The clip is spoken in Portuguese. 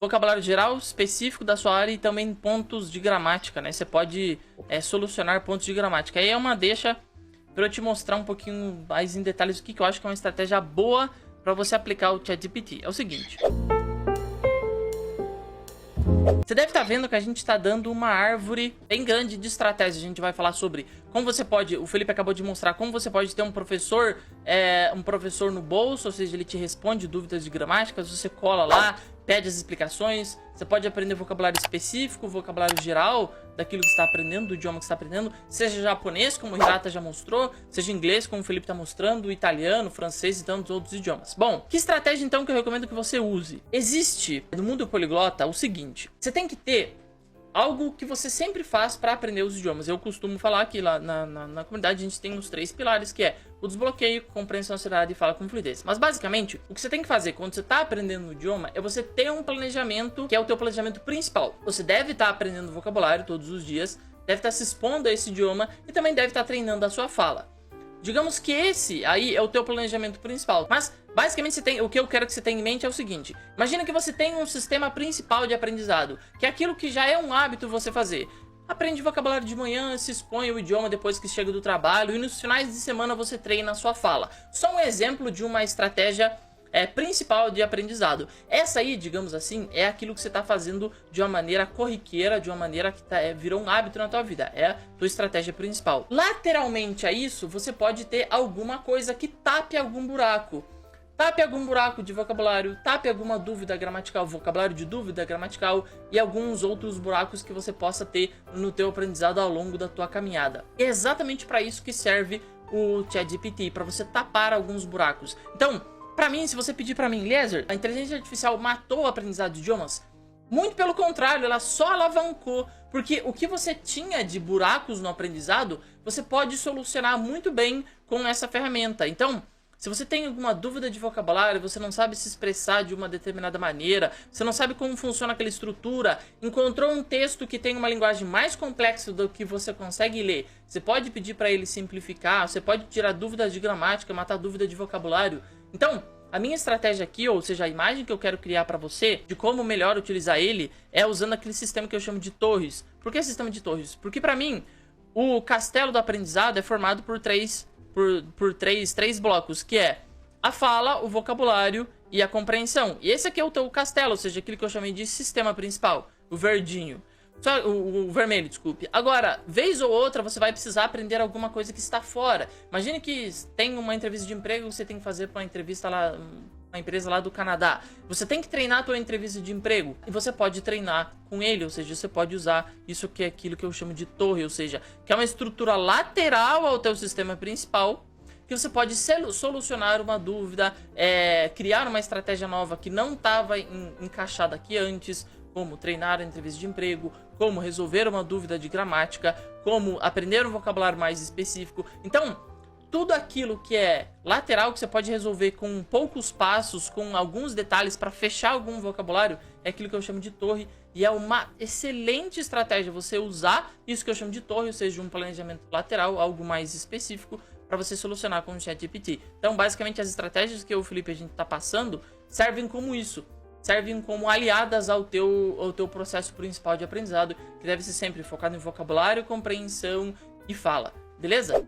vocabulário geral, específico da sua área e também pontos de gramática, né? Você pode solucionar pontos de gramática. Aí é uma deixa para eu te mostrar um pouquinho mais em detalhes o que eu acho que é uma estratégia boa para você aplicar o ChatGPT. É o seguinte. Você deve estar vendo que a gente está dando uma árvore bem grande de estratégias. A gente vai falar sobre como você pode... O Felipe acabou de mostrar como você pode ter um professor no bolso, ou seja, ele te responde dúvidas de gramática, você cola lá, pede as explicações. Você pode aprender vocabulário específico, vocabulário geral daquilo que você está aprendendo, do idioma que você está aprendendo, seja japonês, como o Hirata já mostrou, seja inglês, como o Felipe está mostrando, italiano, francês e tantos outros idiomas. Bom, que estratégia então que eu recomendo que você use? Existe no mundo poliglota o seguinte: você tem que ter algo que você sempre faz para aprender os idiomas. Eu costumo falar que lá na comunidade a gente tem os 3 pilares, que é o desbloqueio, compreensão acelerada e fala com fluidez. Mas basicamente, o que você tem que fazer quando você está aprendendo o idioma é você ter um planejamento, que é o teu planejamento principal. Você deve estar aprendendo vocabulário todos os dias, deve estar se expondo a esse idioma e também deve estar treinando a sua fala. Digamos que esse aí é o teu planejamento principal. Mas, basicamente, o que eu quero que você tenha em mente é o seguinte. Imagina que você tem um sistema principal de aprendizado, que é aquilo que já é um hábito você fazer. Aprende vocabulário de manhã, se expõe ao idioma depois que chega do trabalho e nos finais de semana você treina a sua fala. Só um exemplo de uma estratégia principal de aprendizado. Essa aí, digamos assim, é aquilo que você está fazendo de uma maneira corriqueira, de uma maneira que virou um hábito na tua vida. É a tua estratégia principal. Lateralmente a isso, você pode ter alguma coisa que tape algum buraco. Tape algum buraco de vocabulário, tape alguma dúvida gramatical, vocabulário de dúvida gramatical e alguns outros buracos que você possa ter no teu aprendizado ao longo da tua caminhada. É exatamente para isso que serve o ChatGPT, para você tapar alguns buracos. Então, pra mim, se você pedir pra mim, Eliezer, a inteligência artificial matou o aprendizado de idiomas? Muito pelo contrário, ela só alavancou. Porque o que você tinha de buracos no aprendizado, você pode solucionar muito bem com essa ferramenta. Então, se você tem alguma dúvida de vocabulário, você não sabe se expressar de uma determinada maneira, você não sabe como funciona aquela estrutura, encontrou um texto que tem uma linguagem mais complexa do que você consegue ler, você pode pedir para ele simplificar, você pode tirar dúvidas de gramática, matar dúvida de vocabulário. Então, a minha estratégia aqui, ou seja, a imagem que eu quero criar para você, de como melhor utilizar ele, é usando aquele sistema que eu chamo de torres. Por que sistema de torres? Porque para mim, o castelo do aprendizado é formado por três blocos, que é a fala, o vocabulário e a compreensão. E esse aqui é o teu castelo, ou seja, aquilo que eu chamei de sistema principal, o verdinho. O vermelho, desculpe. Agora, vez ou outra, você vai precisar aprender alguma coisa que está fora. Imagine que tem uma entrevista de emprego que você tem que fazer para uma entrevista lá, uma empresa lá do Canadá. Você tem que treinar a tua entrevista de emprego. E você pode treinar com ele, ou seja, você pode usar isso que é aquilo que eu chamo de torre, ou seja, que é uma estrutura lateral ao teu sistema principal, que você pode solucionar uma dúvida, criar uma estratégia nova que não estava encaixada aqui antes, como treinar a entrevista de emprego, como resolver uma dúvida de gramática, como aprender um vocabulário mais específico. Então, tudo aquilo que é lateral, que você pode resolver com poucos passos, com alguns detalhes para fechar algum vocabulário, é aquilo que eu chamo de torre. E é uma excelente estratégia você usar isso que eu chamo de torre, ou seja, um planejamento lateral, algo mais específico, para você solucionar com o ChatGPT. Então, basicamente, as estratégias que eu e o Felipe a gente está passando servem como isso. Servem como aliadas ao teu processo principal de aprendizado, que deve ser sempre focado em vocabulário, compreensão e fala. Beleza?